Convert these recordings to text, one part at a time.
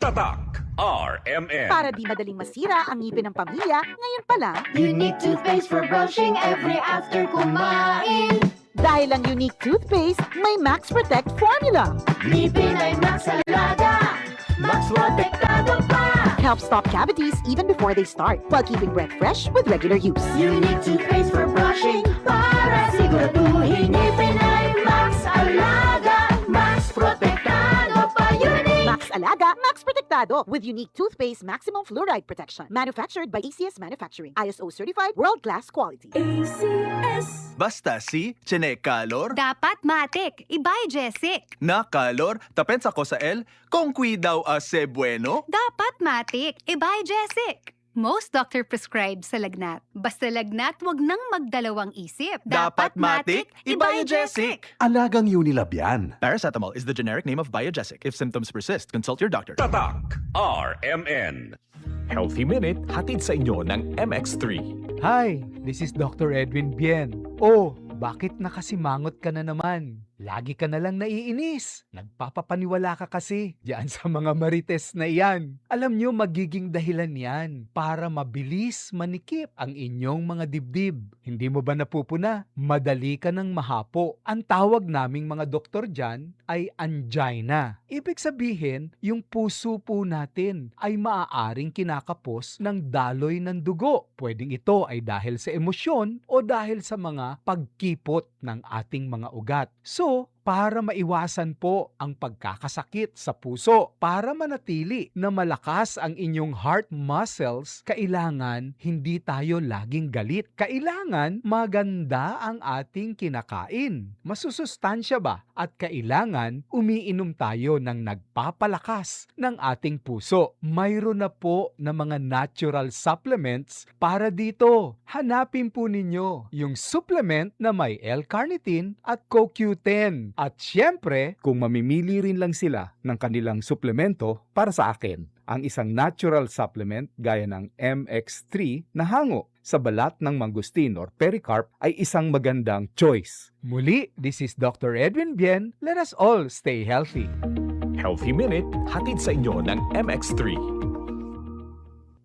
Tatak RMN. Para di madaling masira ang ngipin ng pamilya, ngayon pa lang, Unique toothpaste for brushing every after kumain. dahil ang unique toothpaste, may Max Protect formula. Ngipin ay Max Alaga, Max Protektado pa. Helps stop cavities even before they start, while keeping breath fresh with regular use. Unique toothpaste for brushing para siguraduhin ngipin ay Max Alaga, Max Protektado pa. Unique. Max Alaga, Max Protectado with unique toothpaste maximum fluoride protection. Manufactured by ACS Manufacturing. ISO certified world-class quality. ACS. Basta si Calor, Dapat matik, ibay Jessic. na kalor, tapensa ko sa el, kung daw ase bueno. Dapat matik, ibay Jessic. Most doctor prescribe sa lagnat. Basta lagnat, wag nang magdalawang isip. Dapat matik, ibay Jessic. Alagang Unilab yan. Paracetamol is the generic name of Biogesic. If symptoms persist, consult your doctor. Tatak RMN. Healthy Minute, hatid sa inyo ng MX3. Hi, this is Dr. Edwin Bien. Oh, bakit nakasimangot ka na naman? Lagi ka na lang naiinis. Nagpapapaniwala ka kasi diyan sa mga marites na iyan. Alam nyo, magiging dahilan yan para mabilis manikip ang inyong mga dibdib. Hindi mo ba napupuna? Madali ka ng mahapo. Ang tawag naming mga doktor dyan ay angina. Ibig sabihin, yung puso po natin ay maaaring kinakapos ng daloy ng dugo. Pwedeng ito ay dahil sa emosyon o dahil sa mga pagkipot ng ating mga ugat. So, para maiwasan po ang pagkakasakit sa puso, para manatili na malakas ang inyong heart muscles, kailangan hindi tayo laging galit. Kailangan maganda ang ating kinakain. Masusustansya ba? At kailangan umiinom tayo ng nagpapalakas ng ating puso. Mayroon na po na mga natural supplements para dito. Hanapin po ninyo yung supplement na may L-carnitine at CoQ10. At syempre, kung mamimili rin lang sila ng kanilang suplemento para sa akin, ang isang natural supplement gaya ng MX3 na hango sa balat ng mangustin or pericarp ay isang magandang choice. Muli, this is Dr. Edwin Bien. Let us all stay healthy. Healthy Minute, hatid sa inyo ng MX3.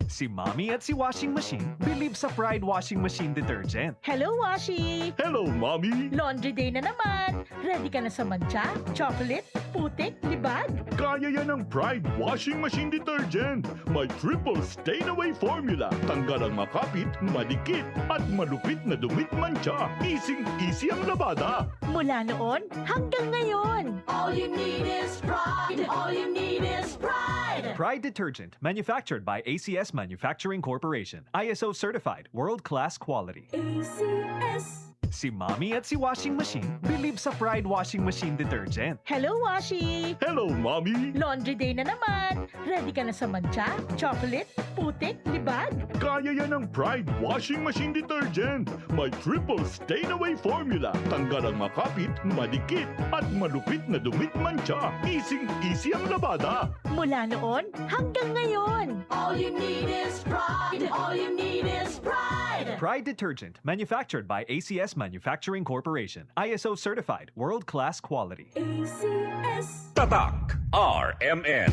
Si Mommy at si Washing Machine believe sa Pride Washing Machine Detergent. Hello, Washi! Hello, Mommy. Laundry day na naman. Ready ka na sa mancha, chocolate, putik, libag? Kaya yan ang Pride Washing Machine Detergent. May triple stain-away formula. Tanggal ang makapit, madikit, at malupit na dumit mancha. Easy ang labada. Mula noon hanggang ngayon. All you need is pride. All you need is pride. Pride Detergent, manufactured by ACS Manufacturing Corporation. ISO certified, world-class quality. ACS. Si Mommy at si Washing Machine believe sa Pride Washing Machine Detergent. Hello, Washi! Hello, Mommy. Laundry day na naman. Ready ka na sa mancha, chocolate, putik, libag? Kaya yan ang Pride Washing Machine Detergent. May triple stain-away formula. Tanggal ang makapit, madikit, at malupit na dumit mancha. Easy ang labada. Mula noon hanggang ngayon. All you need is pride. All you need is pride. Pride Detergent, manufactured by ACS Manufacturing Corporation. ISO certified, world-class quality. ACS. Tatak RMN.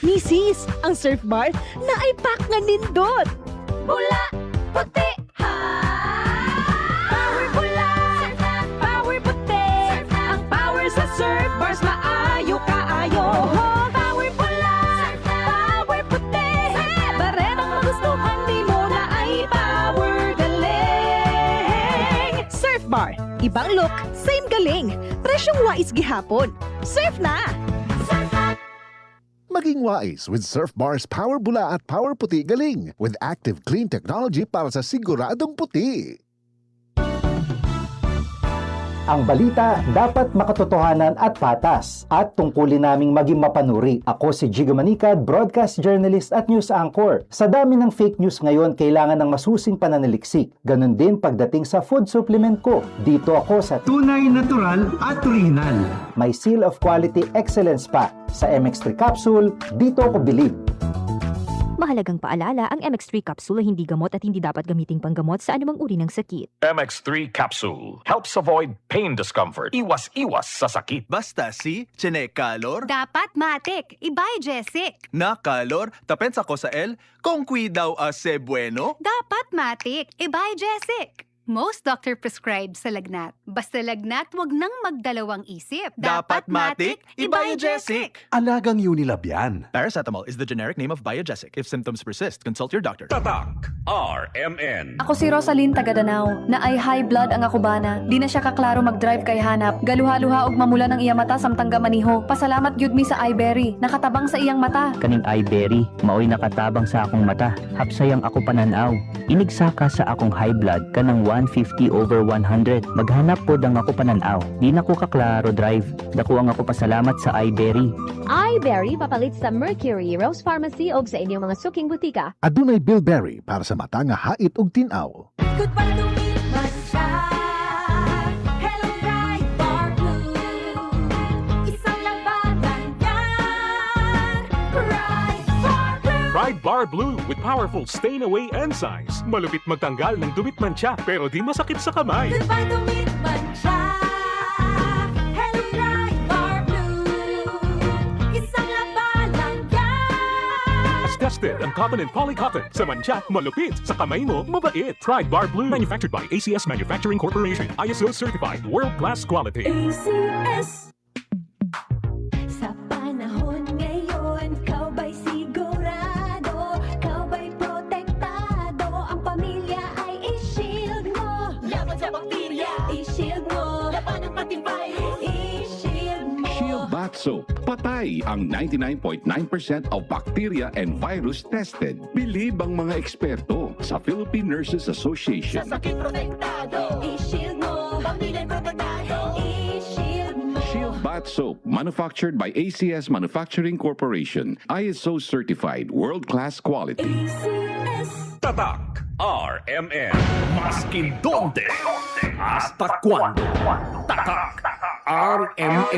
Misis, ang surf bar na ay pack nga nindot. Bula, puti, ha! Power bula, power puti. Ang power sa surf bars maayo kaayo. Power bula, power puti. Baretang magustuhan di mo na ay power galing. Surf bar, ibang look, same galing. Presyong wais gihapon. Surf na! Maging wise with Surf Bar's Power Bula at Power Puti Galing with active clean technology para sa siguradong puti. Ang balita dapat makatotohanan at patas at tungkulin naming maging mapanuri. Ako si Jigo Manicad, broadcast journalist at news anchor. Sa dami ng fake news ngayon, kailangan ng masusing pananaliksik. Ganon din pagdating sa food supplement ko. Dito ako sa Tunay, natural at original. may seal of quality excellence pa. Sa MX3 capsule, dito ako believe. Mahalagang paalala, ang MX3 capsule ay hindi gamot at hindi dapat gamiting panggamot sa anumang uri ng sakit. MX3 capsule helps avoid pain discomfort. Iwas-iwas sa sakit. Basta si Kalor, Dapat matik, ibay Jessic. na kalor, tapensa ko sa L, kung cuidaw ase bueno. Dapat matik, ibay Jessic. Most doctor prescribe sa lagnat. Basta lagnat, wag nang magdalawang isip. Dapat matik, Ibajesic. Alagang Unilab yan. Paracetamol is the generic name of Biogesic. If symptoms persist, consult your doctor. Tatak, RMN. Ako si Rosalyn Tagadanao, na ay high blood ang akubana. Di na siya kaklaro mag-drive kay hanap. Galuha-luha og mamula ng iya mata samtang gamaniho. Pasalamat gyud mi sa iBerry. Nakatabang sa iyang mata. Kaning iBerry, maoy nakatabang sa akong mata. Hapsayang ako pananaw. Inigsaka sa akong high blood kanang 150/100. Maghanap po ang ako pananaw. Di na ko kaklaro drive. Dako ang ako pasalamat sa iBerry. iBerry papalit sa Mercury, Rose Pharmacy o sa inyong mga suking butika. Adunay Bilberry para sa mata nga hait ug tinaw. Goodbye to me, Mancha. Hello, bright bar blue. Isang labanan yan. Bright bar blue. Pride Bar Blue with powerful stain-away enzymes. Malupit magtanggal ng dumit mancha pero di masakit sa kamay. Goodbye to me, Mancha. Hello, bright bar blue. Isang labanan yan. As tested ang cotton and polycotton. Sa mancha, malupit. Sa kamay mo, mabait. Pride Bar Blue. Manufactured by ACS Manufacturing Corporation. ISO certified. World-class quality. ACS. Sa panahon ngayon, kau ba'y sigurado? Kau ba'y protektado? Ang pamilya ay i-shield mo. Laban sa bakterya, i-shield mo. Laban ng pating virus, i-shield mo. Shield Bath Soap. Patay ang 99.9% of bacteria and virus tested. Bilib ang mga eksperto sa Philippine Nurses Association. Sa sakit protektado, i-shield mo. Pamilya protektado, i-shield mo. Shield Bath Soap, manufactured by ACS Manufacturing Corporation. ISO certified, world-class quality. ACS. Tatak, RMN. Maskin donde, hasta cuando. Tatak, RMN.